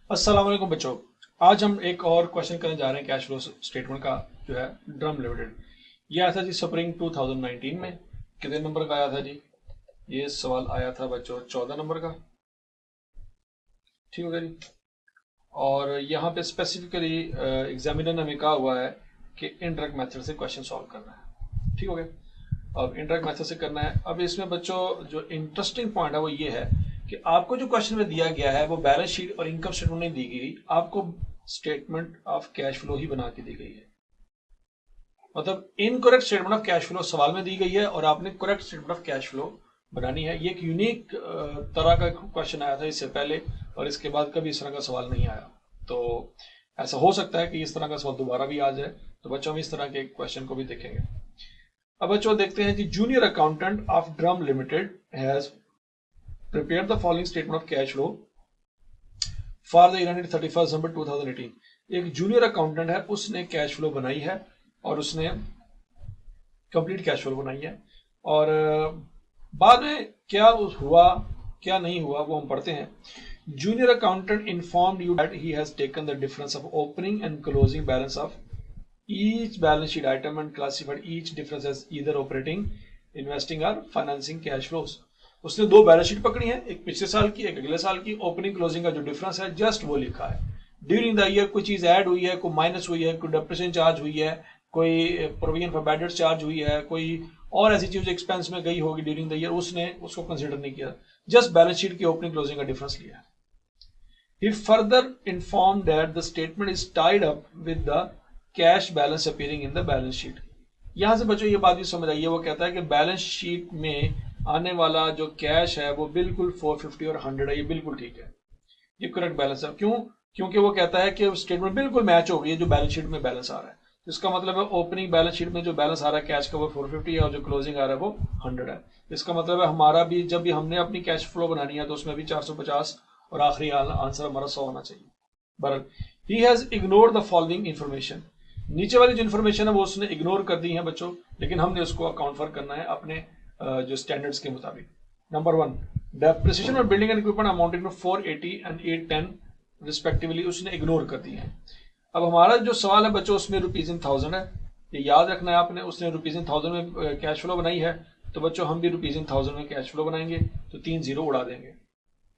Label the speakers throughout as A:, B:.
A: अस्सलाम वालेकुम बच्चों। आज हम एक और क्वेश्चन करने जा रहे हैं कैश फ्लो स्टेटमेंट का, जो है ड्रम लिमिटेड। ये आया था जी स्प्रिंग 2019 में। कितने नंबर का आया था जी? ये सवाल आया था बच्चों 14 नंबर का। ठीक हो गया जी। और यहाँ पे स्पेसिफिकली एग्जामिनर ने हमें कहा हुआ है कि इनडायरेक्ट मेथड से क्वेश्चन सॉल्व करना है। ठीक हो गया। अब इनडायरेक्ट मेथड से करना है। अब इसमें बच्चों जो इंटरेस्टिंग पॉइंट है वो ये है कि आपको जो क्वेश्चन में दिया गया है वो बैलेंस शीट और इनकम स्टेटमेंट नहीं दी गई, आपको स्टेटमेंट ऑफ कैश फ्लो ही बना के दी गई है। मतलब incorrect statement of cash flow सवाल में दी गई है और आपने correct statement of cash flow बनानी है। ये एक यूनिक तरह का क्वेश्चन आया था इससे पहले, और इसके बाद कभी इस तरह का सवाल नहीं आया। तो ऐसा हो सकता है कि इस तरह का सवाल दोबारा भी आ जाए। तो बच्चों हम इस तरह के क्वेश्चन को भी देखेंगे। अब बच्चों देखते हैं कि junior accountant of drum limited has prepare the following statement of cash flow for the year ended 31 दिसंबर 2018। एक जूनियर अकाउंटेंट है, उसने कैश फ्लो बनाई है और उसने कंप्लीट कैश फ्लो बनाई है। और बाद में क्या हुआ क्या नहीं हुआ वो हम पढ़ते हैं। Junior accountant informed you that he has taken the difference of opening and closing balance of each balance sheet item and classified each difference as either operating, investing or financing cash flows। उसने दो balance sheet पकड़ी है, एक पिछले साल की एक अगले साल की। ओपनिंग क्लोजिंग का जो डिफरेंस है जस्ट वो लिखा है। ड्यूरिंग द ईयर कोई चीज ऐड हुई है, कोई माइनस हुई है, कोई डेप्रिसिएशन चार्ज हुई है, कोई provision for bad debts charge हुई है, कोई और ऐसी चीज एक्सपेंस में गई होगी ड्यूरिंग द ईयर, उसने उसको कंसिडर नहीं किया। जस्ट बैलेंस शीट की ओपनिंग क्लोजिंग का डिफरेंस लिया है। He further informed that the statement is tied up with the cash balance appearing in the balance sheet। यहां से बच्चों ये बात भी समझ आइए, वो कहता है कि बैलेंस शीट में आने वाला जो कैश है वो बिल्कुल 450 और 100 है। ये बिल्कुल ठीक है, ये करेक्ट बैलेंस है। क्यों? क्योंकि वो कहता है कि स्टेटमेंट बिल्कुल मैच हो गई है जो बैलेंस शीट में बैलेंस आ रहा है। तो इसका मतलब है ओपनिंग बैलेंस शीट में जो बैलेंस आ रहा है कैश का वो 450 है और जो क्लोजिंग आ रहा है वो 100 है। इसका मतलब है हमारा भी जब भी हमने अपनी कैश फ्लो बनानी है तो उसमें भी 450 और आखिरी आंसर हमारा 100 होना चाहिए। बहरहाल he has ignored the following information. नीचे वाली जो इन्फॉर्मेशन है वो उसने इग्नोर कर दी है बच्चों, लेकिन हमने उसको अकाउंट फॉर करना है अपने जो स्टैंडर्ड्स के मुताबिक। Number 1, depreciation of building and equipment amounting to 480 and 810 respectively उसने इग्नोर कर दी है। अब हमारा जो सवाल है बच्चों उसमें रुपीज इन थाउजेंड है, ये याद रखना है आपने। उसने रुपीज इन थाउजेंड में कैश फ्लो बनाई है, तो बच्चों हम भी रुपीज इन थाउजेंड में कैश फ्लो बनाएंगे, तो 3 जीरो उड़ा देंगे।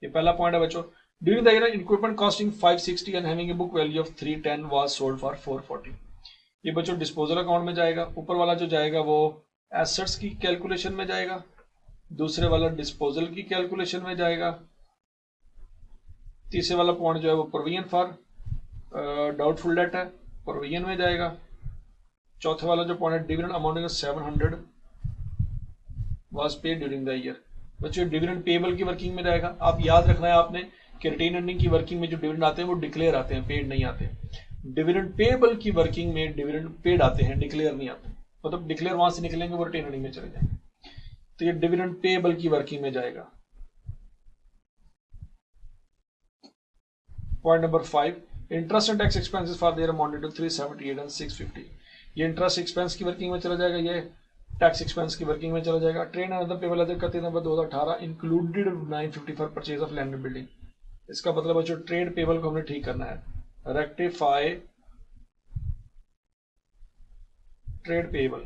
A: ये पहला पॉइंट है बच्चों। During the year equipment costing 560 and having a book value of 310 was sold for 440। ये बच्चों डिस्पोजल अकाउंट में जाएगा। ऊपर वाला जो जाएगा वो एसेट्स की कैलकुलेशन में जाएगा, दूसरे वाला डिस्पोजल की कैलकुलेशन में जाएगा, तीसरे वाला पॉइंट जो है वो प्रोविजन फॉर डाउटफुल डेट है, प्रोविजन में जाएगा। चौथे वाला जो पॉइंट है dividend amounting 700 was paid during the year. बच्चों डिविडेंड पेबल की वर्किंग में जाएगा। आप याद रखना है आपने कि रिटेन अर्निंग की वर्किंग में जो डिविडेंड आते हैं वो डिक्लेयर आते हैं, पेड नहीं आते। डिविडेंड पेबल की वर्किंग में डिविडेंड पेड आते हैं, डिक्लेयर नहीं आते। मतलब डिक्लेयर वहां से निकलेंगे वो रिटेन अर्निंग में चले जाएंगे। तो ये डिविडेंड पेबल की वर्किंग में जाएगा। Point number 5, interest and tax expenses for their amounted to 378 and 650। ये इंटरेस्ट एक्सपेंस की वर्किंग में चला जाएगा, ये टैक्स एक्सपेंस की वर्किंग में चला जाएगा। Trade and other payable other 31 November 2018 included 950 for purchase of land and building. इसका मतलब जो ट्रेड पेबल को हमने ठीक करना है, रेक्टिफाई ट्रेड पेबल।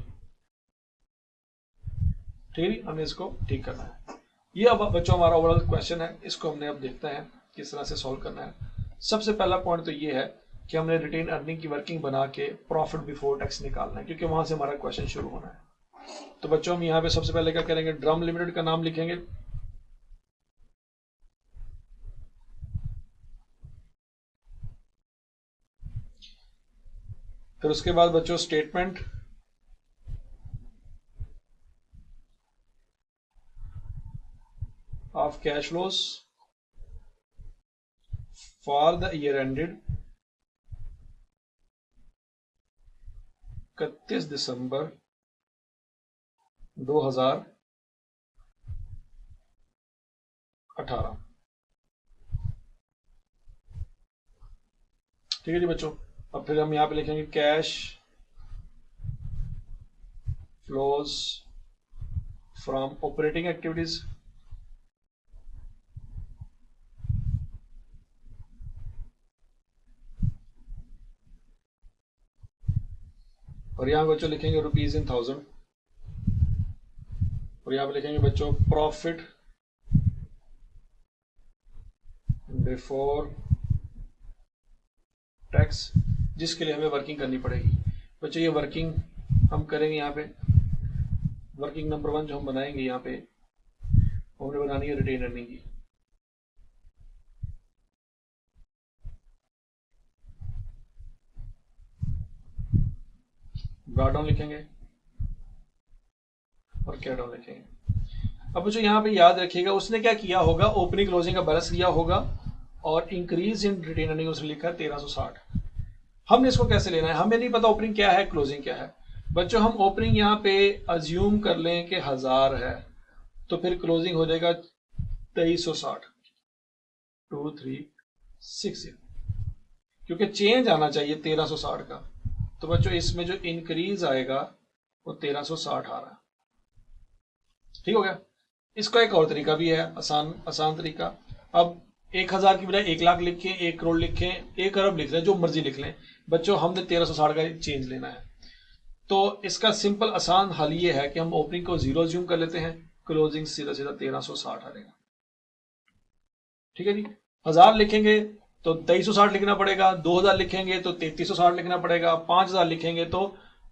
A: ठीक है, हमने इसको ठीक करना है। ये अब बच्चों हमारा ओवरऑल क्वेश्चन है, इसको हमने अब देखते हैं किस तरह से सॉल्व करना है। सबसे पहला पॉइंट तो ये है कि हमने रिटेन अर्निंग की वर्किंग बना के प्रॉफिट बिफोर टैक्स निकालना है, क्योंकि वहां से हमारा क्वेश्चन शुरू होना है। तो बच्चों हम यहाँ पे सबसे पहले क्या करेंगे, ड्रम लिमिटेड का नाम लिखेंगे। फिर उसके बाद बच्चों statement of cash flows for the year ended 31 दिसंबर 2018। ठीक है जी बच्चों। अब फिर हम यहां पे लिखेंगे cash flows from operating activities और यहाँ बच्चों लिखेंगे रुपीज इन 1000, और यहाँ पे लिखेंगे बच्चों प्रॉफिट बिफोर टैक्स, जिसके लिए हमें वर्किंग करनी पड़ेगी। बच्चों ये वर्किंग हम करेंगे, यहाँ पे वर्किंग नंबर 1 जो हम बनाएंगे, यहाँ पे हमने बनानी है रिटेन अर्निंग की। ब्रॉट डाउन लिखेंगे और कैट डाउन लिखेंगे। अब बच्चों यहाँ पे याद रखिएगा उसने क्या किया होगा, ओपनिंग क्लोजिंग का बैलेंस लिया होगा और इंक्रीज इन रिटेन अर्निंग उसने लिखा है 1360। हमने इसको कैसे लेना है, हमें नहीं पता ओपनिंग क्या है क्लोजिंग क्या है। बच्चों हम ओपनिंग यहाँ पे अज्यूम कर लें कि 1000 है, तो फिर क्लोजिंग हो जाएगा 2360, 2360, क्योंकि चेंज आना चाहिए 1360 का। तो बच्चों इसमें जो इंक्रीज आएगा वो 1360 आ रहा है। ठीक हो गया। इसका एक और तरीका भी है, आसान तरीका। अब 1000 की बजाय 1 लाख लिखें, 1 करोड़ लिखें, 1 अरब लिख लें, जो मर्जी लिख लें, बच्चों हमने 1360 का चेंज लेना है। तो इसका सिंपल आसान हल ये है कि हम ओपनिंग को 0 ज्यूम कर लेते हैं, क्लोजिंग सीधा सीधा 1360 आ जाएगा। ठीक है जी। 1000 लिखेंगे तो 2360 लिखना पड़ेगा, 2000 लिखेंगे तो 3360 लिखना पड़ेगा, 5000 लिखेंगे तो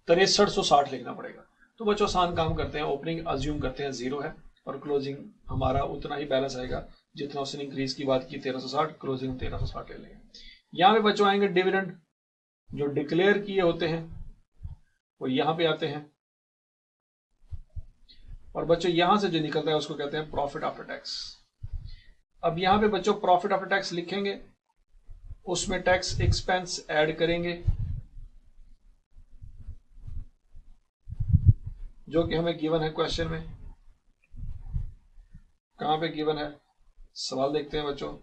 A: 6360 लिखना पड़ेगा। तो बच्चों आसान काम करते हैं, ओपनिंग अज्यूम करते हैं 0 है और क्लोजिंग हमारा उतना ही बैलेंस आएगा जितना उसने इंक्रीज की बात की 1360, क्लोजिंग 1360 ले लेंगे। यहां पे बच्चों आएंगे डिविडेंड, जो डिक्लेयर किए होते हैं वो यहां पे आते हैं, और बच्चों यहां से जो निकलता है उसको कहते हैं प्रॉफिट आफ्टर टैक्स। अब यहां पे बच्चों प्रॉफिट आफ्टर टैक्स लिखेंगे, उसमें टैक्स एक्सपेंस ऐड करेंगे जो कि हमें गिवन है क्वेश्चन में। कहां पे गिवन है, सवाल देखते हैं बच्चों।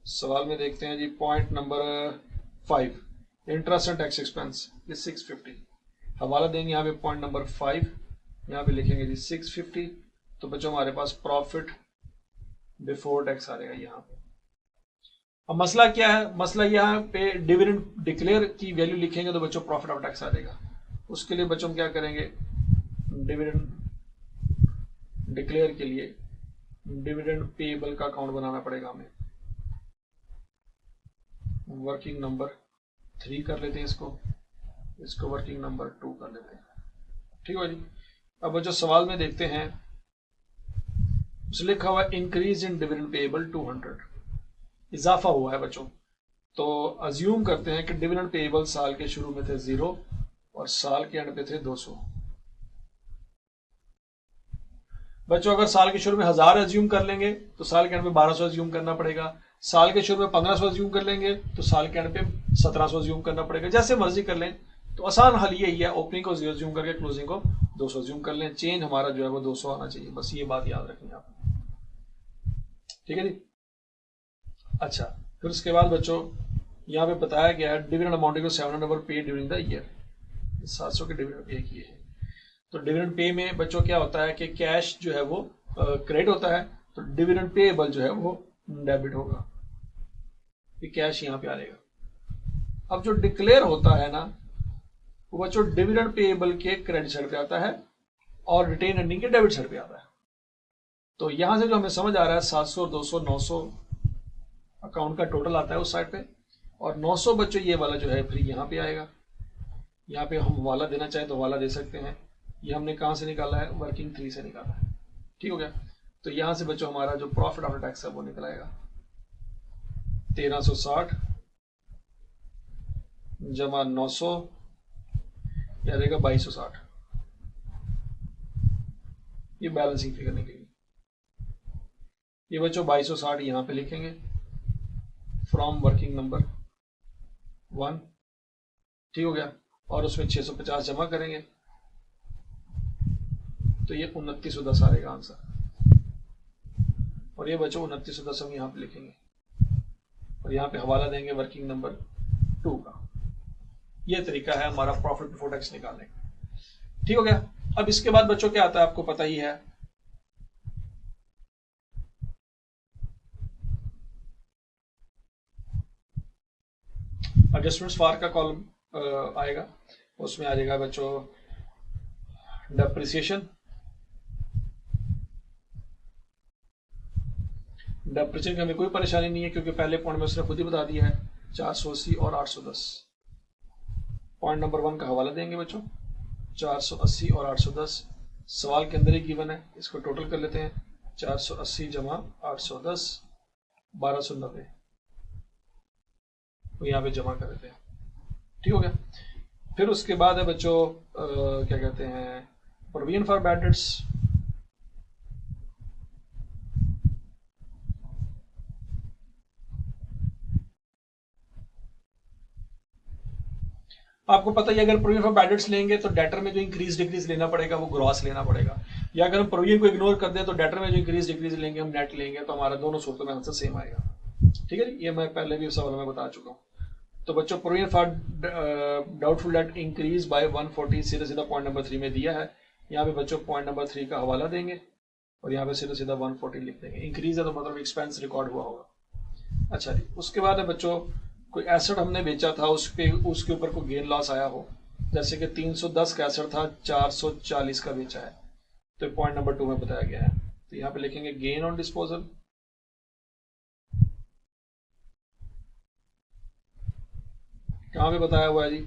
A: सवाल में देखते हैं जी point number 5, interest and tax expense, ये 650। हवाला देंगे यहाँ पे पॉइंट नंबर 5, यहाँ पे लिखेंगे जी 650। तो बच्चों हमारे पास प्रॉफिट बिफोर टैक्स आ जाएगा यहाँ पे। अब मसला क्या है, मसला यहाँ पे डिविडेंड डिक्लेयर की वैल्यू लिखेंगे तो बच्चों प्रॉफिट ऑफ टैक्स आ जाएगा। उसके लिए बच्चों क्या करेंगे, डिविडेंड डिक्लेयर के लिए डिविडेंड पेएबल का अकाउंट बनाना पड़ेगा हमें। वर्किंग नंबर 3 कर लेते हैं इसको वर्किंग नंबर 2 कर लेते हैं। ठीक है जी। अब बच्चों सवाल में देखते हैं, उसमें लिखा हुआ इंक्रीज इन डिविडेंड पेएबल 200, इजाफा हुआ है बच्चों। तो अज्यूम करते हैं कि डिविडेंड पेएबल साल के शुरू में थे 0 और साल के एंड पे थे 200। बच्चों अगर साल के शुरू में 1000 अज्यूम कर लेंगे तो साल के एंड पे 1200 अज्यूम करना पड़ेगा। साल के शुरू में 1500 अज्यूम कर लेंगे तो साल के एंड पे 1700 अज्यूम करना पड़ेगा। जैसे मर्जी कर लें। तो आसान हल यही है, ओपनिंग को 0 अज्यूम करके क्लोजिंग को 200 अज्यूम कर लें। चेंज हमारा जो है वो 200 आना चाहिए, बस ये बात याद रखेंगे आप। ठीक है जी। अच्छा, फिर उसके बाद बच्चों यहाँ पे बताया गया है dividend amounting to 700 paid during the year, 700 के डिविडेंड पे किए हैं। तो डिविडेंड पे में बच्चों क्या होता है कि कैश जो है वो क्रेडिट होता है, तो डिविडेंड पेएबल जो है वो डेबिट होगा, ये कैश यहाँ पे आ जाएगा। अब जो डिक्लेयर होता है ना वो बच्चों डिविडेंड पेएबल के क्रेडिट साइड पे आता है और रिटेन अर्निंग के डेबिट साइड पे आता है। तो यहां से जो हमें समझ आ रहा है 700 200 900 अकाउंट का टोटल आता है उस साइड पे, और 900 बच्चों ये वाला जो है फिर यहाँ पे आएगा। यहाँ पे हम वाला देना चाहें तो वाला दे सकते हैं। ये हमने कहां से निकाला है, वर्किंग 3 से निकाला है। ठीक हो गया। तो यहां से बच्चों हमारा जो प्रॉफिट आफ्टर टैक्स है वो निकल आएगा 1360 जमा 900 या रहेगा 2260। ये बैलेंसिंग फिगर निकलेगी। ये बच्चों 2260 यहां पे लिखेंगे फ्रॉम वर्किंग नंबर 1। ठीक हो गया। और उसमें 650 जमा करेंगे तो ये 2910 आएगा आंसर। और ये बच्चों 2910 हम यहाँ पे लिखेंगे और यहाँ पे हवाला देंगे वर्किंग नंबर 2 का। ये तरीका है हमारा प्रॉफिट बिफोर टैक्स निकालने का। ठीक हो गया। अब इसके बाद बच्चों क्या आता है आपको पता ही है, एडजस्टमेंट्स फॉर का कॉलम आएगा। उसमें आ जाएगा बच्चों डेप्रिसिएशन। डेप्रिसिएशन की हमें कोई परेशानी नहीं है क्योंकि पहले पॉइंट में उसने खुद ही बता दिया है 480 और 810। पॉइंट नंबर 1 का हवाला देंगे बच्चों, 480 और 810 सवाल के अंदर ही गिवन है, इसको टोटल कर लेते हैं। 480 जमा 810 1290 तो यहाँ पे जमा कर देते हैं। ठीक हो गया। फिर उसके बाद है बच्चों क्या कहते हैं, प्रोविजन फॉर बैड डेट्स। आपको पता है अगर प्रोविजन फॉर बैड डेट्स लेंगे तो डेटर में जो इंक्रीज डिक्रीज लेना पड़ेगा वो ग्रॉस लेना पड़ेगा, या अगर हम प्रोविजन को इग्नोर कर दें तो डेटर में जो इंक्रीज डिक्रीज लेंगे हम नेट लेंगे, तो हमारा दोनों सूरतों में आंसर सेम आएगा। ठीक है, ये मैं पहले भी सवाल में बता चुका हूँ। तो बच्चों provision for doubtful debt increase by 140 सीधा सीधा पॉइंट नंबर 3 में दिया है। यहाँ पे बच्चों पॉइंट नंबर 3 का हवाला देंगे और यहाँ पे सीधा सीधा 140 लिख देंगे। इंक्रीज है तो मतलब एक्सपेंस रिकॉर्ड हुआ होगा। अच्छा जी, उसके बाद है बच्चों कोई एसेट हमने बेचा था उसके ऊपर कोई गेन लॉस आया हो, जैसे कि 310 का एसेट था 440 का बेचा है, तो पॉइंट नंबर 2 में बताया गया है। तो यहाँ पे लिखेंगे गेन ऑन डिस्पोजल। कहाँ पे बताया हुआ है जी,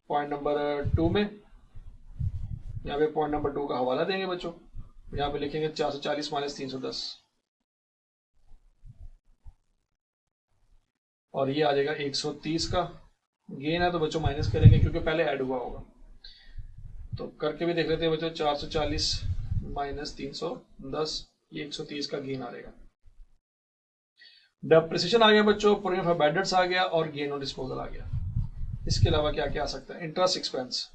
A: पॉइंट नंबर 2 में। यहाँ पे पॉइंट नंबर 2 का हवाला देंगे बच्चों, यहाँ पे लिखेंगे 440 माइनस 310 और ये आ जाएगा 130 का गेन है, तो बच्चों माइनस करेंगे क्योंकि पहले ऐड हुआ होगा। तो करके भी देख लेते हैं बच्चों, 440 माइनस 310 ये 130 का गेन आ जाएगा। डेप्रिसिएशन आ गया बच्चों, प्रोविजन फॉर बैड डेट्स आ गया और गेन ऑन डिस्पोजल आ गया। इसके अलावा क्या क्या आ सकता है, इंटरेस्ट एक्सपेंस।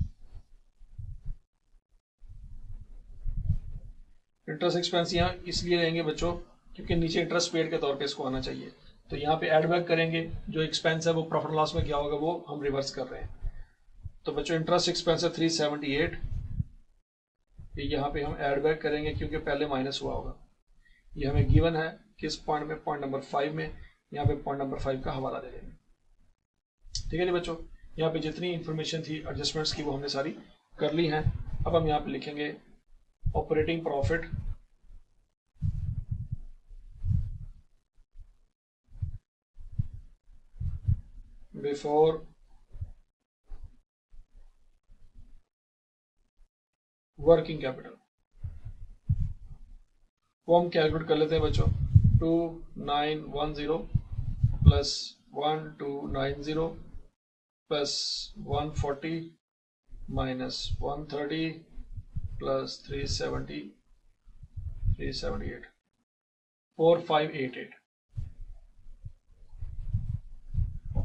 A: इंटरेस्ट एक्सपेंस यहाँ इसलिए लेंगे बच्चों क्योंकि नीचे इंटरेस्ट पेड के तौर पे इसको आना चाहिए, तो यहाँ पे एड बैक करेंगे, जो एक्सपेंस है वो प्रॉफिट लॉस में क्या होगा वो हम रिवर्स कर रहे हैं। तो बच्चों इंटरेस्ट एक्सपेंस है 378, यहाँ पे हम एड बैक करेंगे क्योंकि पहले माइनस हुआ होगा। ये हमें गिवन है किस पॉइंट में, पॉइंट नंबर 5 में। यहाँ पे पॉइंट नंबर 5 का हवाला दे देंगे। ठीक है जी बच्चों, यहाँ पे जितनी इंफॉर्मेशन थी एडजस्टमेंट्स की वो हमने सारी कर ली हैं। अब हम यहाँ पे लिखेंगे operating profit before working capital, वो हम कैलकुलेट कर लेते हैं बच्चों। 2910 प्लस 1290 प्लस 140 माइनस 130 प्लस 370 378 4588।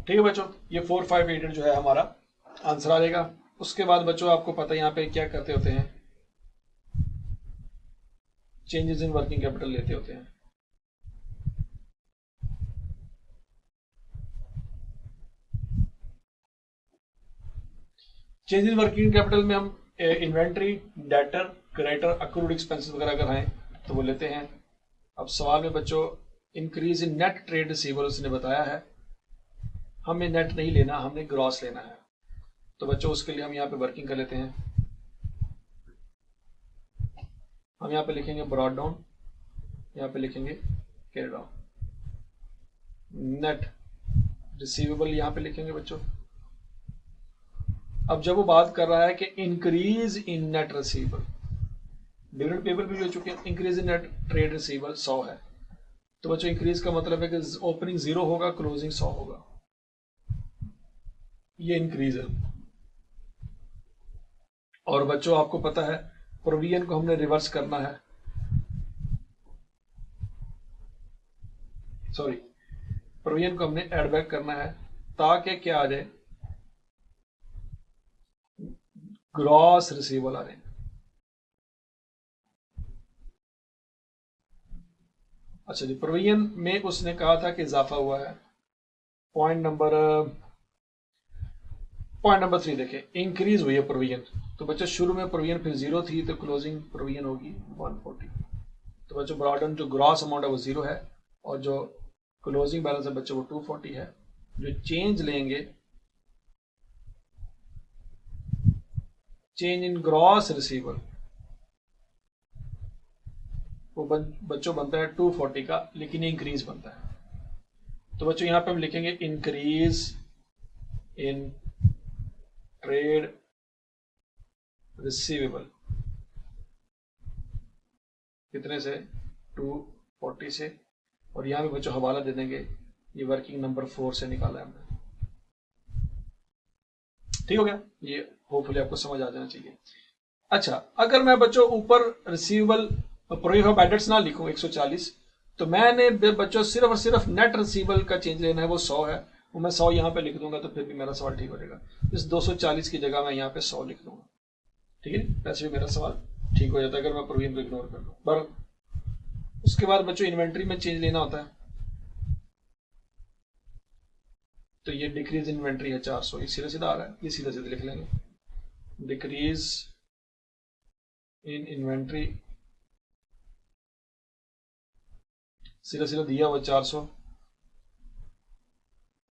A: ठीक है बच्चों, ये 4588 जो है हमारा आंसर आ जाएगा। उसके बाद बच्चों आपको पता है यहाँ पे क्या करते होते हैं, चेंजेस इन वर्किंग कैपिटल लेते होते हैं। चेंज इन वर्किंग कैपिटल में हम inventory, debtor, creditor, accrued expenses वगैरह अगर हैं तो वो लेते हैं। अब सवाल में बच्चों increase in net trade receivable उसने बताया है, हमें नेट नहीं लेना, हमने ग्रॉस लेना है। तो बच्चों उसके लिए हम यहाँ पे वर्किंग कर लेते हैं। हम यहाँ पे लिखेंगे ब्रॉड डाउन, यहाँ पे लिखेंगे कैरी डाउन। नेट रिसीवेबल यहाँ पे लिखेंगे बच्चों। अब जब वो बात कर रहा है कि increase in net receivable, dividend payable भी हो चुके हैं, increase in net trade receivable 100 है, तो बच्चों इंक्रीज का मतलब है कि ओपनिंग 0 होगा, क्लोजिंग 100 होगा, ये इंक्रीज है। और बच्चों आपको पता है प्रोविजन को हमने रिवर्स करना है, सॉरी प्रोविजन को हमने एड बैक करना है ताकि क्या आ जाए, ग्रॉस रिसीवेबल आ जाए। अच्छा जी, प्रोविजन में उसने कहा था कि इजाफा हुआ है। पॉइंट नंबर 3 देखें, इंक्रीज हुई है प्रोविजन, तो बच्चों शुरू में प्रोविजन फिर 0 थी तो क्लोजिंग प्रोविजन होगी 140। तो बच्चों ब्रॉडन जो ग्रॉस अमाउंट है वो 0 है और जो क्लोजिंग बैलेंस है बच्चों वो 240 है। जो चेंज लेंगे चेंज इन ग्रॉस रिसीवेबल वो बच्चों बनता है 240 का, लेकिन ये इंक्रीज बनता है। तो बच्चों यहां पे हम लिखेंगे इंक्रीज इन ट्रेड रिसीवेबल कितने से, 240 से, और यहां पे बच्चों हवाला दे देंगे, ये वर्किंग नंबर 4 से निकाला है हमने। ठीक हो गया, ये होपफुली आपको समझ आ जाना चाहिए। अच्छा, अगर मैं बच्चों ऊपर receivable provision of bad debts ना लिखूं 140, तो मैंने बच्चों सिर्फ और सिर्फ नेट रिसीवेबल का चेंज लेना है, वो 100 है, वो मैं 100 यहाँ पे लिख दूंगा, तो फिर भी मेरा सवाल ठीक हो जाएगा। इस 240 की जगह मैं यहाँ पे 100 लिख दूंगा, ठीक है, वैसे भी मेरा सवाल ठीक हो जाता है अगर मैं प्रोविजन को इग्नोर कर दूं। पर उसके बाद बच्चों इन्वेंट्री में चेंज लेना होता है, तो ये डिक्रीज इन्वेंट्री है 400, ये सीधा सीधा आ रहा है, ये सीधा सीधा लिख लेंगे, डिक्रीज इन इन्वेंट्री, सीधा सीधा दिया हुआ 400।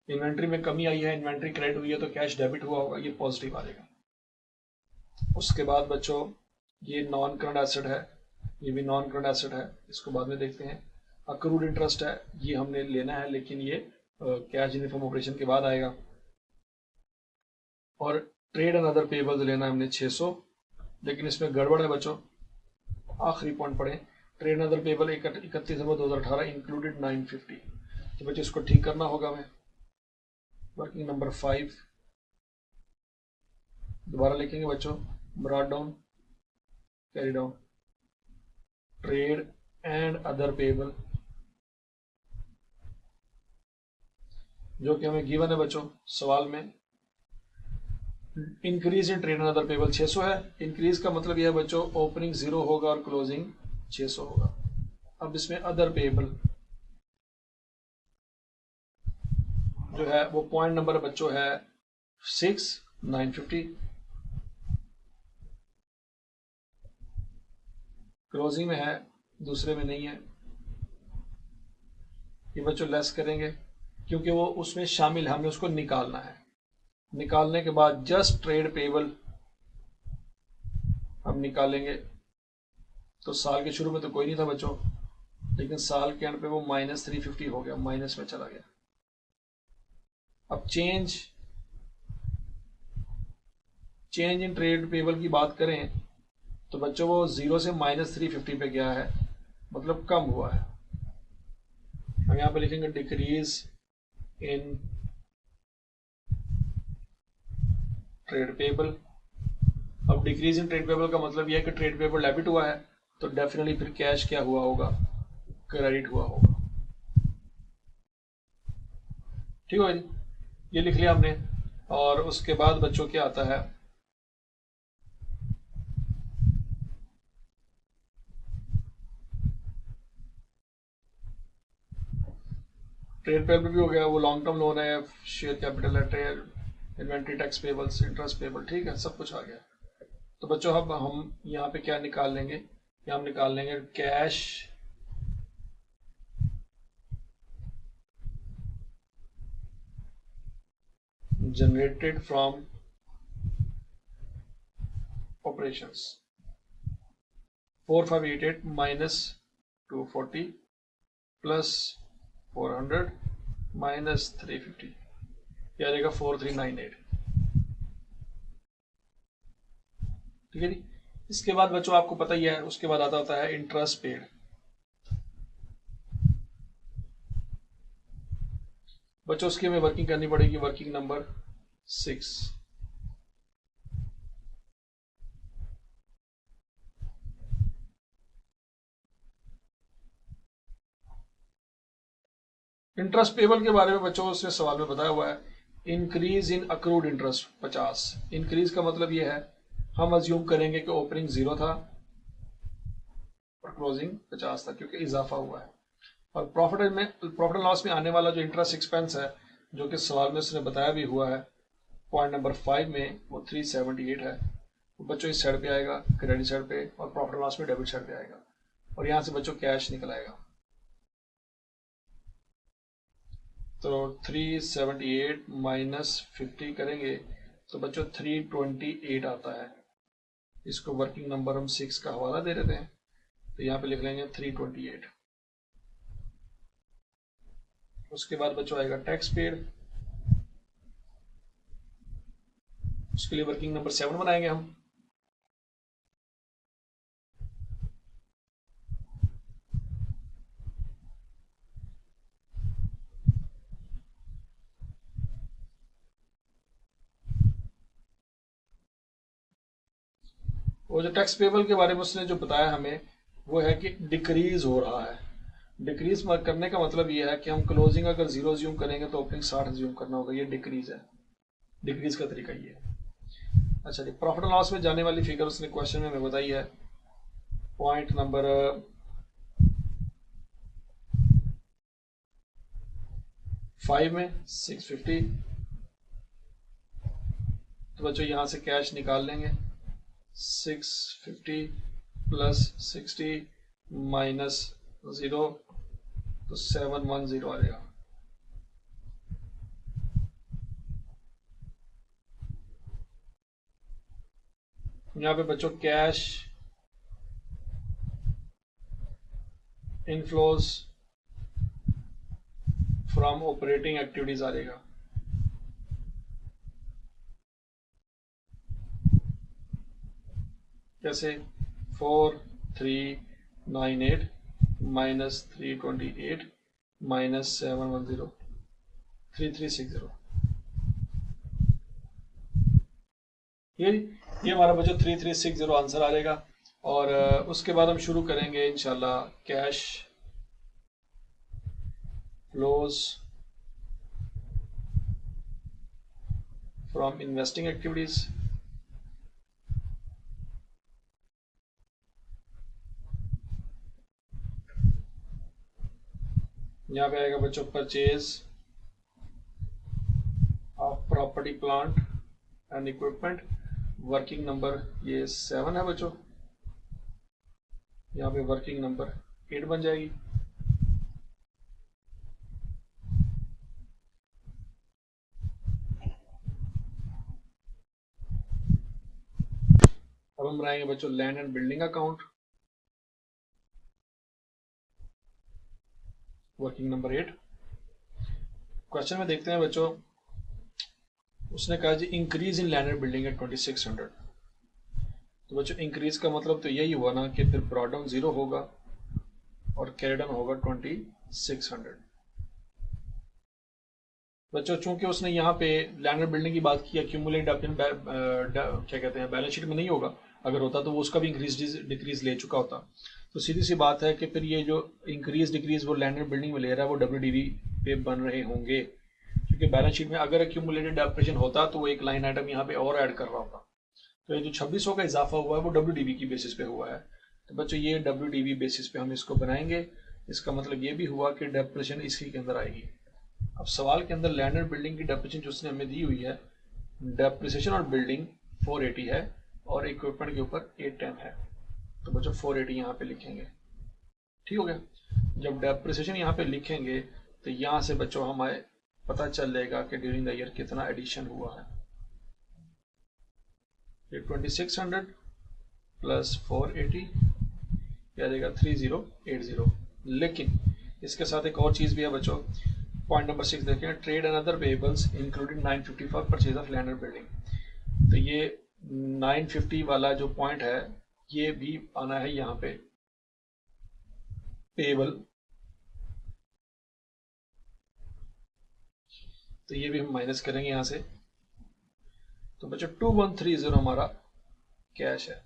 A: इन्वेंट्री में कमी आई है, इन्वेंट्री क्रेडिट हुई है, तो कैश डेबिट हुआ होगा, ये पॉजिटिव आ जाएगा। उसके बाद बच्चों ये नॉन करंट एसेट है, ये भी नॉन करंट एसेट है, इसको बाद में देखते हैं। अक्रूड इंटरेस्ट है, ये हमने लेना है, लेकिन ये कैश यूनिफॉर्म ऑपरेशन के बाद आएगा। और ट्रेड एंड अदर पेबल्स लेना है हमने 600, लेकिन इसमें गड़बड़ है बच्चों, आखिरी पॉइंट पढ़े, trade and other payable 31 December 2018 included 950, तो बच्चों इसको ठीक करना होगा हमें। वर्किंग नंबर 5 दोबारा लिखेंगे बच्चों, brought down, carry down, trade and other payable, जो कि हमें गिवन है बच्चों सवाल में। Increase in trade and other payable 600 है, इंक्रीज का मतलब यह है बच्चों ओपनिंग 0 होगा और क्लोजिंग 600 होगा। अब इसमें अदर पेबल जो है वो पॉइंट नंबर बच्चों है 6, 950, क्लोजिंग में है, दूसरे में नहीं है। ये बच्चों लेस करेंगे क्योंकि वो उसमें शामिल है, हमें उसको निकालना है। निकालने के बाद जस्ट ट्रेड पेबल हम निकालेंगे, तो साल के शुरू में तो कोई नहीं था बच्चों, लेकिन साल के एंड पे वो -350 हो गया, माइनस में चला गया। अब चेंज इन ट्रेड पेबल की बात करें तो बच्चों वो 0 से -350 पे गया है, मतलब कम हुआ है। हम यहां पे लिखेंगे डिक्रीज इन ट्रेड पेबल। अब डिक्रीज इन ट्रेड पेबल का मतलब यह है कि ट्रेड पेबल डेबिट हुआ है, तो डेफिनेटली फिर कैश क्या हुआ होगा, क्रेडिट हुआ होगा। ठीक है, ये लिख लिया हमने। और उसके बाद बच्चों क्या आता है, ट्रेड पेबल भी हो गया, वो लॉन्ग टर्म लोन है, शेयर कैपिटल है, trade inventory tax payables, interest payable, ठीक है, सब कुछ आ गया। तो बच्चों अब हम यहाँ पे क्या निकाल लेंगे, यहाँ हम निकाल लेंगे cash generated from operations 4588 minus 240 plus 400 minus 350, यह आ जाएगा 4398। ठीक है जी। इसके बाद बच्चों आपको पता ही है, उसके बाद आता होता है इंटरेस्ट पेड। बच्चों उसकी हमें वर्किंग करनी पड़ेगी, वर्किंग नंबर 6। इंटरेस्ट पेबल के बारे में बच्चों उसने सवाल में बताया हुआ है, increase in accrued interest 50। Increase का मतलब यह है, हम अज्यूम करेंगे कि ओपनिंग 0 था और क्लोजिंग 50 था, क्योंकि इजाफा हुआ है। और प्रॉफिट एंड लॉस में आने वाला जो इंटरेस्ट एक्सपेंस है, जो कि सवाल में उसने बताया भी हुआ है पॉइंट नंबर 5 में, वो 378 है। तो बच्चों इस साइड पे आएगा, क्रेडिट साइड पे, और प्रॉफिट एंड लॉस में डेबिट साइड पे आएगा, और यहां से बच्चों कैश निकल आएगा। तो 378 माइनस 50 करेंगे तो बच्चों 328 आता है, इसको वर्किंग नंबर हम 6 का हवाला दे देते हैं, तो यहाँ पे लिख लेंगे 328। उसके बाद बच्चों आएगा टैक्स पेड, उसके लिए वर्किंग नंबर 7 बनाएंगे हम। वो जो टैक्स पेबल के बारे में उसने जो बताया हमें वो है कि डिक्रीज हो रहा है। डिक्रीज करने का मतलब ये है कि हम क्लोजिंग अगर 0 ज्यूम करेंगे तो ओपनिंग 60 ज्यूम करना होगा, ये डिक्रीज है। डिक्रीज का तरीका ये है। अच्छा जी, प्रॉफिट एंड लॉस में जाने वाली फिगर उसने क्वेश्चन में हमें बताई है। पॉइंट नंबर 5 में 650। तो बच्चों यहां से कैश निकाल लेंगे, 650 प्लस 60 माइनस 0, तो 710 आ जाएगा। यहाँ पे बच्चों cash inflows from operating activities आ जाएगा। कैसे? 4398 माइनस 328 माइनस 710 3360। ये हमारा बच्चों 3360 आंसर आ जाएगा। और उसके बाद हम शुरू करेंगे इंशाल्लाह cash flows from investing activities. यहाँ पे आएगा बच्चों purchase of property plant and equipment, working number ये 7 है बच्चों। यहाँ पे वर्किंग नंबर 8 बन जाएगी। अब हम बनाएंगे बच्चों land and building account, working number 8। Question में देखते हैं बच्चों, उसने कहा जी increase in land and building at 2600। तो बच्चों इंक्रीज का मतलब तो यही हुआ ना कि फिर ब्रॉट डाउन 0 होगा और कैरी डाउन होगा 2600। बच्चों चूंकि उसने यहाँ पे लैंड एंड बिल्डिंग की बात की, एक्यूमुलेट क्या कहते हैं बैलेंस शीट में नहीं होगा, अगर होता तो वो उसका भी इंक्रीज डिक्रीज ले चुका होता। तो सीधी सी बात है कि फिर ये जो इंक्रीज डिक्रीज वो लैंड एंड बिल्डिंग में ले रहा है वो WDV पे बन रहे होंगे, क्योंकि बैलेंस शीट में अगर एक्यूमुलेटेड डेप्रेशन होता तो वो एक लाइन आइटम यहाँ पे और ऐड कर रहा होता। तो ये जो 2600 का इजाफा हुआ है वो WDV की बेसिस पे हुआ है। तो बच्चों ये WDV बेसिस पे हम इसको बनाएंगे। इसका मतलब ये भी हुआ कि डेप्रेशन इसी के अंदर आएगी। अब सवाल के अंदर लैंड एंड बिल्डिंग की डेप्रेशन जो उसने हमें दी हुई है, डेप्रिसिएशन और बिल्डिंग 480 है और इक्विपमेंट के ऊपर 810 है। तो बच्चों 480 यहाँ पे लिखेंगे, ठीक हो गया। जब डेप्रिसिएशन यहाँ पे लिखेंगे तो यहाँ से बच्चों हमें पता चल जाएगा कि ड्यूरिंग द ईयर कितना एडिशन हुआ है। ये 2600 प्लस 480 क्या देगा 3080। लेकिन इसके साथ एक और चीज भी है बच्चों। पॉइंट नंबर 6 देखें, trade and other payables including 950 for purchase of land and building. तो ये 950 वाला जो पॉइंट है ये भी आना है यहाँ पे पेएबल, तो ये भी हम माइनस करेंगे यहाँ से। तो बच्चों 2130 हमारा कैश है।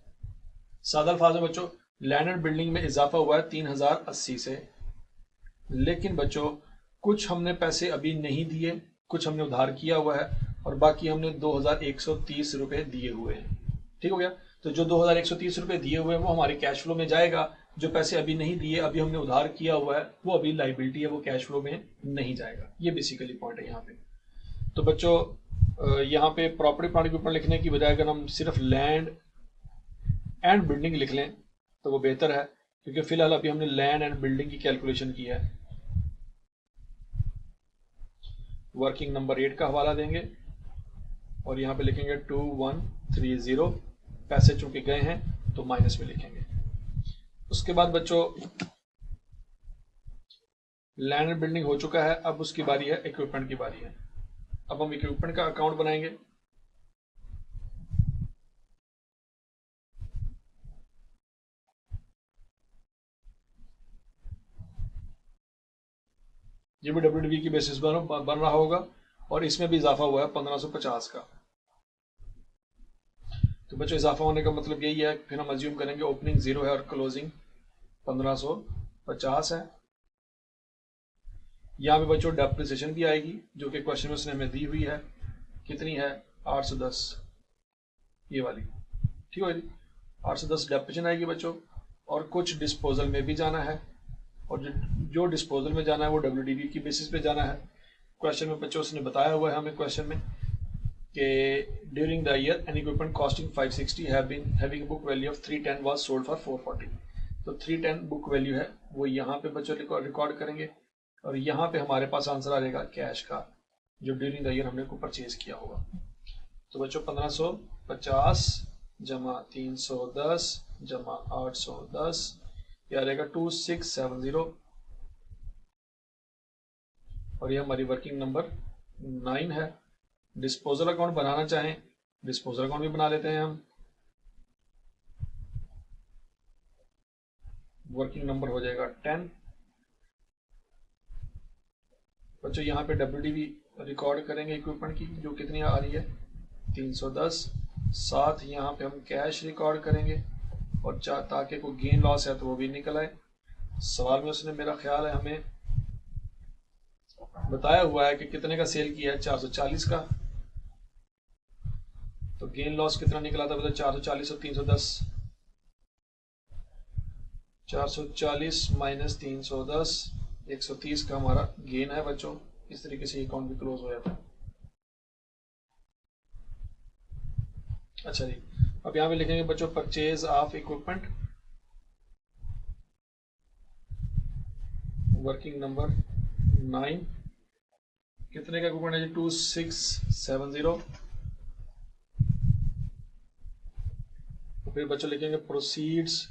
A: सादा अल्फाज में बच्चों लैंड एंड बिल्डिंग में इजाफा हुआ है 3080 से, लेकिन बच्चों कुछ हमने पैसे अभी नहीं दिए, कुछ हमने उधार किया हुआ है और बाकी हमने 2130 रुपए दिए हुए हैं, ठीक हो गया। तो जो 2130 रुपए दिए हुए हैं वो हमारे कैश फ्लो में जाएगा, जो पैसे अभी नहीं दिए, अभी हमने उधार किया हुआ है, वो अभी लाइबिलिटी है, वो कैश फ्लो में नहीं जाएगा। ये बेसिकली पॉइंट है यहाँ पे। तो बच्चों यहाँ पे प्रॉपर्टी प्लांट के ऊपर लिखने की बजाय अगर हम सिर्फ लैंड एंड बिल्डिंग लिख लें तो वो बेहतर है, क्योंकि फिलहाल अभी हमने लैंड एंड बिल्डिंग की कैलकुलेशन की है। वर्किंग नंबर 8 का हवाला देंगे और यहाँ पे लिखेंगे 2130 पैसे चूंकि गए हैं तो माइनस में लिखेंगे। उसके बाद बच्चों लैंड एंड बिल्डिंग हो चुका है, अब उसकी बारी है इक्विपमेंट की बारी है। अब हम इक्विपमेंट का अकाउंट बनाएंगे। ये भी WDV की बेसिस बन रहा होगा और इसमें भी इजाफा हुआ है 1550 का। तो बच्चों इजाफा होने का मतलब यही है, फिर हम अज्यूम करेंगे ओपनिंग 0 है और क्लोजिंग 1550 है। यहाँ पे बच्चों डेप्रिसिएशन भी आएगी जो कि क्वेश्चन में उसने हमें दी हुई है, कितनी है 810, ये वाली, ठीक है जी। 810 डेप्रिसिएशन आएगी बच्चों, और कुछ डिस्पोजल में भी जाना है, और जो डिस्पोजल में जाना है वो WDV की बेसिस पे जाना है। क्वेश्चन में बच्चों उसने बताया हुआ है हमें क्वेश्चन में कि during the year N equipment costing 560 having book value of 310 was sold for 440। तो 310 बुक वैल्यू है वो यहाँ पे बच्चों रिकॉर्ड करेंगे, और यहाँ पे हमारे पास आंसर आ रहेगा कैश का जो ड्यूरिंग द ईयर हमने को परचेज किया होगा। तो बच्चों 1550 जमा 310 जमा 810, यह रहेगा 2670, और ये हमारी वर्किंग नंबर 9 है। डिस्पोजल अकाउंट बनाना चाहें डिस्पोजल अकाउंट भी बना लेते हैं हम। वर्किंग नंबर हो जाएगा 10। बच्चों यहाँ पे WDV रिकॉर्ड करेंगे इक्विपमेंट की जो कितनी आ रही है 310, साथ यहाँ पे हम कैश रिकॉर्ड करेंगे, और ताकि कोई गेन लॉस है तो वो भी निकल आए। सवाल में उसने मेरा ख्याल है हमें बताया हुआ है कि कितने का सेल किया है 440 का, तो गेन लॉस कितना निकला था मतलब 440 और 310, 440 माइनस 310, 130 का हमारा गेन है बच्चों। इस तरीके से अकाउंट भी क्लोज हो जाता है। अच्छा जी, अब यहाँ पे लिखेंगे बच्चों purchase of equipment, working number 9, कितने का इक्विपमेंट है जी 2670। तो फिर बच्चों लिखेंगे प्रोसीड्स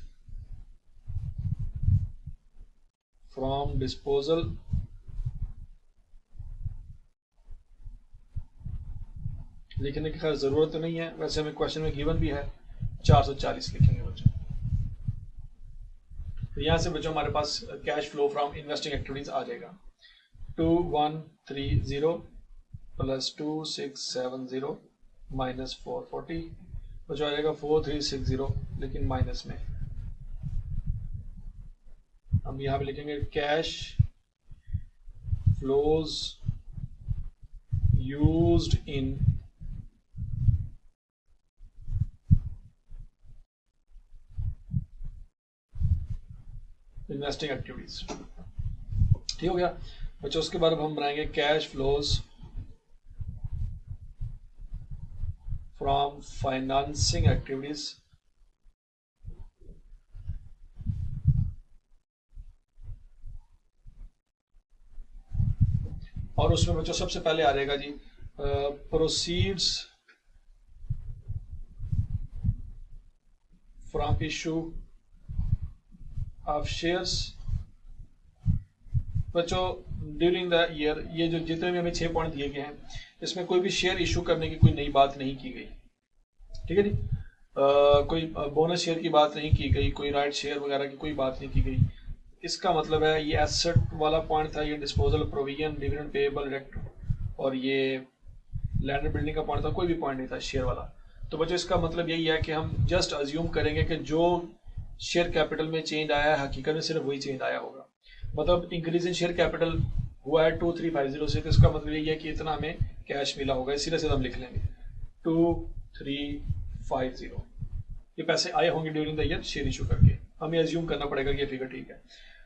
A: फ्रॉम डिस्पोजल, लिखने की खैर जरूरत तो नहीं है, वैसे हमें क्वेश्चन में गिवन भी है 440 लिखेंगे बच्चों। तो यहां से बच्चों हमारे पास cash flow from investing activities आ जाएगा 2130 प्लस 2670 माइनस 440, बच्चों आ जाएगा 4360 लेकिन माइनस में। हम यहाँ पे लिखेंगे cash flows used in investing activities, ठीक हो गया बच्चों। उसके बाद हम बनाएंगे cash flows from financing activities, और उसमें बच्चों सबसे पहले आ जाएगा जी proceeds from issue of shares. बच्चों ड्यूरिंग द ईयर ये जो जितने भी हमें 6 पॉइंट दिए गए हैं इसमें कोई भी शेयर इशू करने की कोई नई बात नहीं की गई, ठीक है जी। कोई बोनस शेयर की बात नहीं की गई, कोई राइट शेयर वगैरह की कोई बात नहीं की गई। इसका मतलब है ये एसेट वाला पॉइंट था, ये disposal provision dividend payable direct, और ये लैंड एंड बिल्डिंग का पॉइंट था, कोई भी पॉइंट नहीं था शेयर वाला। तो बच्चों इसका मतलब यही है कि हम जस्ट अज्यूम करेंगे कि जो शेयर कैपिटल में चेंज आया है हकीकत में सिर्फ वही चेंज आया होगा। मतलब इंक्रीज इन शेयर कैपिटल हुआ है 2350 से, तो इसका मतलब यही है कि इतना हमें कैश मिला होगा, सीधे सीधे हम लिख लेंगे 2350 ये पैसे आए होंगे during the year share issue करके। हमें अज्यूम करना पड़ेगा कि ये फिगर ठीक है।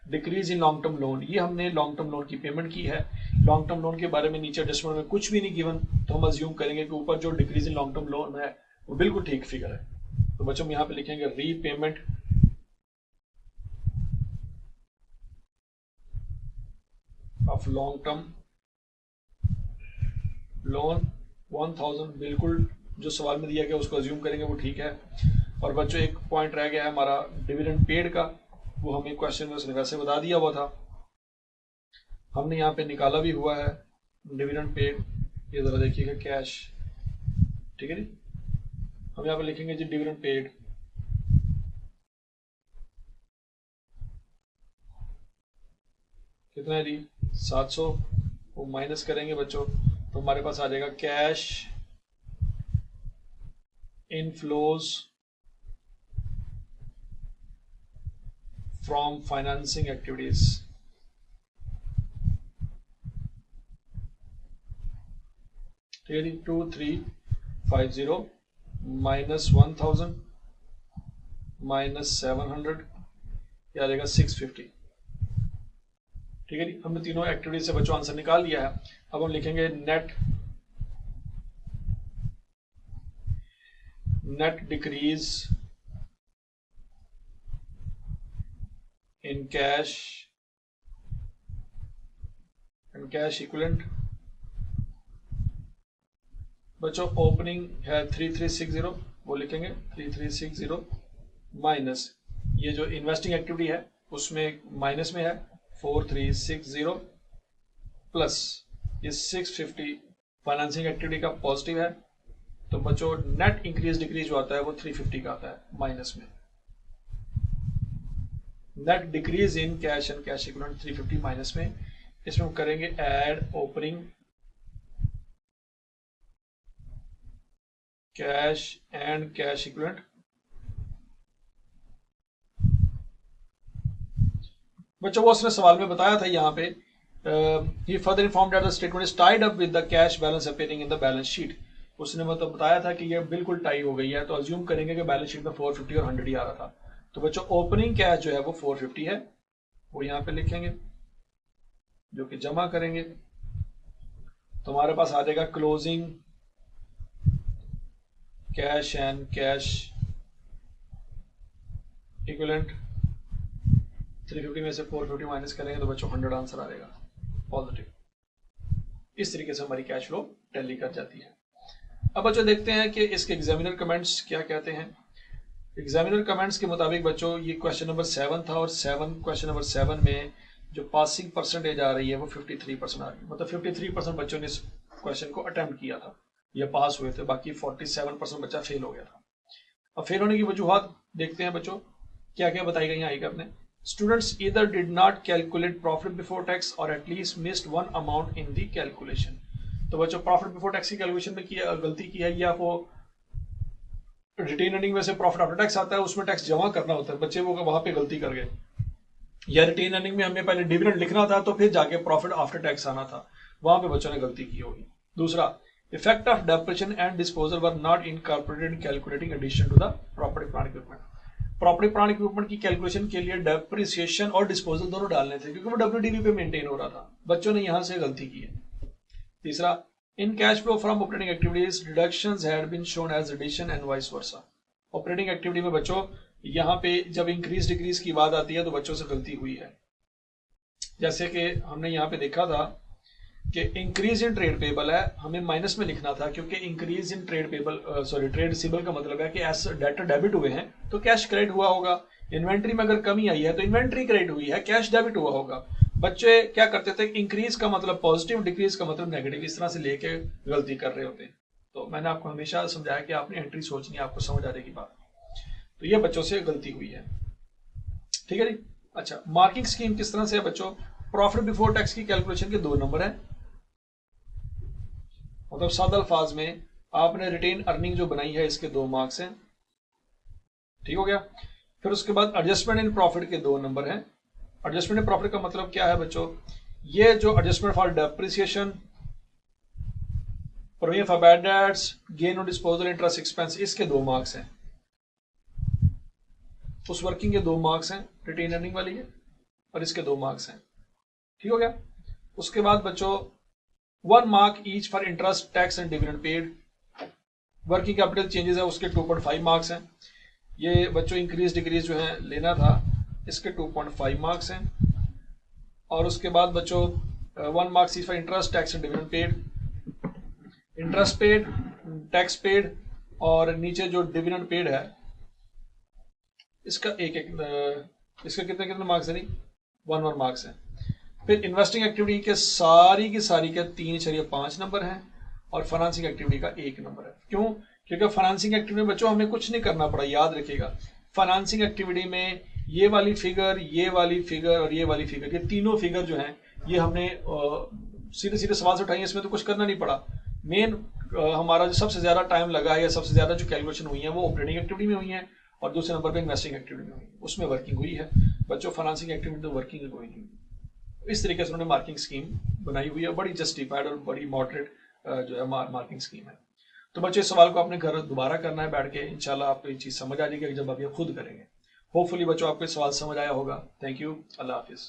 A: Decrease in long term loan, ये हमने लॉन्ग टर्म लोन की पेमेंट की है। लॉन्ग टर्म लोन के बारे में नीचे एडजस्टमेंट में कुछ भी नहीं गिवन, तो हम अज्यूम करेंगे कि ऊपर जो decrease in long term loan है वो बिल्कुल ठीक फिगर है। तो बच्चों हम यहाँ पे लिखेंगे repayment of long term loan 1000, बिल्कुल जो सवाल में दिया गया उसको अज्यूम करेंगे वो ठीक है। और बच्चों एक पॉइंट रह गया है हमारा डिविडेंड पेड का, वो हमें क्वेश्चन में उसने वैसे बता दिया हुआ था, हमने यहाँ पे निकाला भी हुआ है डिविडेंड पेड। ये जरा देखिएगा कैश, ठीक है जी। हम यहाँ पे लिखेंगे जी डिविडेंड पेड, कितना है जी 700, वो माइनस करेंगे बच्चों तो हमारे पास आ जाएगा cash inflows from financing activities, ठीक है जी। 2350 माइनस 1000 माइनस 700, ये आ जाएगा 650, ठीक है जी। हमने तीनों एक्टिविटीज से बच्चों आंसर निकाल लिया है। अब हम लिखेंगे net decrease in cash and cash equivalent. बच्चों ओपनिंग है 3360, वो लिखेंगे 3360 माइनस ये जो इन्वेस्टिंग एक्टिविटी है उसमें माइनस में है 4360 प्लस ये 650 फाइनेंसिंग एक्टिविटी का पॉजिटिव है। तो बच्चों नेट इंक्रीज डिक्रीज जो आता है वो 350 का आता है माइनस में। Net decrease in cash and cash equivalent 350 minus में। इसमें हम करेंगे add opening cash and cash equivalent. बच्चों वो उसने सवाल में बताया था यहाँ पे he further informed that the statement is tied up with the cash balance appearing in the balance sheet। उसने मतलब बताया था कि ये बिल्कुल टाई हो गई है, तो अज्यूम करेंगे कि बैलेंस शीट में 450 और 100 ही आ रहा था। तो बच्चों ओपनिंग कैश जो है वो 450 है, वो यहाँ पे लिखेंगे जो कि जमा करेंगे तो हमारे पास आ जाएगा closing cash and cash equivalent. 350 में से 450 माइनस करेंगे तो बच्चों 100 आंसर आ जाएगा पॉजिटिव। इस तरीके से हमारी कैश फ्लो टैली कर जाती है। अब बच्चों देखते हैं कि इसके एग्जामिनर कमेंट्स क्या कहते हैं। एग्जामिनर कमेंट्स के मुताबिक बच्चों ये क्वेश्चन नंबर 7 था और क्वेश्चन नंबर 7 में जो पासिंग परसेंटेज आ रही है वो 53% आ रही है। मतलब 53% बच्चों ने इस क्वेश्चन को अटेम्प्ट किया था या पास हुए थे, बाकी 47% बच्चा फेल हो गया था। अब फेल होने की वजूहत देखते हैं बच्चों क्या क्या बताई गई आएगा अपने। Students either did not calculate profit before tax or at least missed one amount in the calculation। तो बच्चों प्रॉफिट बिफोर टैक्स की कैलकुलेशन में किया गलती की है, या वो रिटेन अर्निंग में से प्रॉफिट आफ्टर टैक्स आता है उसमें टैक्स जमा करना होता है, बच्चे वो वहां पे गलती कर गए, या रिटेन अर्निंग में हमें पहले डिविडेंड लिखना था तो फिर जाके प्रॉफिट आफ्टर टैक्स आना था, वहां पे बच्चों ने गलती की होगी। दूसरा, effect of depreciation and disposal were not incorporated in calculating addition to the property plant equipment. Property plant equipment की कैलकुलेशन के लिए डेप्रिसिएशन और डिस्पोजल दोनों डालने थे क्योंकि वो डब्ल्यूडीवी पे मेंटेन हो रहा था, बच्चों ने यहां से गलती की है। तीसरा, in cash flow from operating activities deductions had been shown as addition and vice versa. Operating activity में बच्चों यहाँ पे जब इंक्रीज डिक्रीज की बात आती है तो बच्चों से गलती हुई है। जैसे कि हमने यहाँ पे देखा था कि इंक्रीज इन ट्रेड पेबल है, हमें माइनस में लिखना था क्योंकि increase in trade payable trade receivable का मतलब है कि एस डेटर डेबिट हुए हैं तो कैश क्रेडिट हुआ होगा। इन्वेंट्री में अगर कमी आई है तो इन्वेंट्री क्रेडिट हुई है, कैश डेबिट हुआ होगा। बच्चे क्या करते थे, इंक्रीज का मतलब पॉजिटिव, डिक्रीज का मतलब नेगेटिव, इस तरह से लेके गलती कर रहे होते हैं। तो मैंने आपको हमेशा समझाया कि आपने एंट्री सोचनी है, आपको समझ आ जाएगी बात। तो ये बच्चों से गलती हुई है, ठीक है जी। अच्छा, मार्किंग स्कीम किस तरह से है बच्चों। प्रॉफिट बिफोर टैक्स की कैलकुलेशन के 2 नंबर है, मतलब सादा अल्फाज में आपने रिटेन अर्निंग जो बनाई है इसके 2 मार्क्स हैं, ठीक हो गया। फिर उसके बाद एडजस्टमेंट इन प्रॉफिट के 2 नंबर हैं। एडजस्टमेंट इन प्रॉफिट का मतलब क्या है बच्चों, ये जो adjustment for depreciation, premium for bad debts, gain on disposal, interest expense, इसके 2 मार्क्स हैं। उस वर्किंग के 2 मार्क्स हैं, रिटेन अर्निंग वाली है, और इसके 2 मार्क्स हैं, ठीक हो गया। उसके बाद बच्चों 1 mark each for interest, tax and dividend paid. Working capital changes है उसके 2.5 मार्क्स हैं। ये बच्चों इंक्रीज डिक्रीज जो है लेना था, इसके 2.5 मार्क्स हैं। और उसके बाद बच्चों 1 marks each for interest, tax and dividend paid, interest paid, tax paid, और नीचे जो डिविडेंड पेड है इसका इसका कितने कितने मार्क्स है? नहीं, 1 मार्क्स है। फिर इन्वेस्टिंग एक्टिविटी के सारी की सारी के 3.5 नंबर हैं और फाइनेंसिंग एक्टिविटी का 1 नंबर है। क्यों? क्योंकि फाइनेंसिंग एक्टिविटी में बच्चों हमें कुछ नहीं करना पड़ा, याद रखिएगा। फाइनेंसिंग एक्टिविटी में ये वाली फिगर, ये वाली फिगर और ये वाली फिगर, ये तीनों फिगर जो हैं ये हमने सीधे सीधे सवाल से उठाई है, इसमें तो कुछ करना नहीं पड़ा। मेन हमारा जो सबसे ज्यादा टाइम लगा है या सबसे ज्यादा जो कैलकुलेशन हुई है वो ऑपरेटिंग एक्टिविटी में हुई है और दूसरे नंबर पे इन्वेस्टिंग एक्टिविटी में हुई है, उसमें वर्किंग हुई है। बच्चों फाइनेंसिंग एक्टिविटी तो वर्किंग कोई नहीं हुई। इस तरीके से उन्होंने मार्किंग स्कीम बनाई हुई है, बड़ी जस्टिफाइड और बड़ी मॉडरेट जो है मार्किंग स्कीम है। तो बच्चों इस सवाल को अपने घर दोबारा करना है बैठ के, इंशाल्लाह आपको ये चीज समझ आ जाएगी जब आप ये खुद करेंगे। होपफुली बच्चों आपको सवाल समझ आया होगा। Thank you, Allah Hafiz.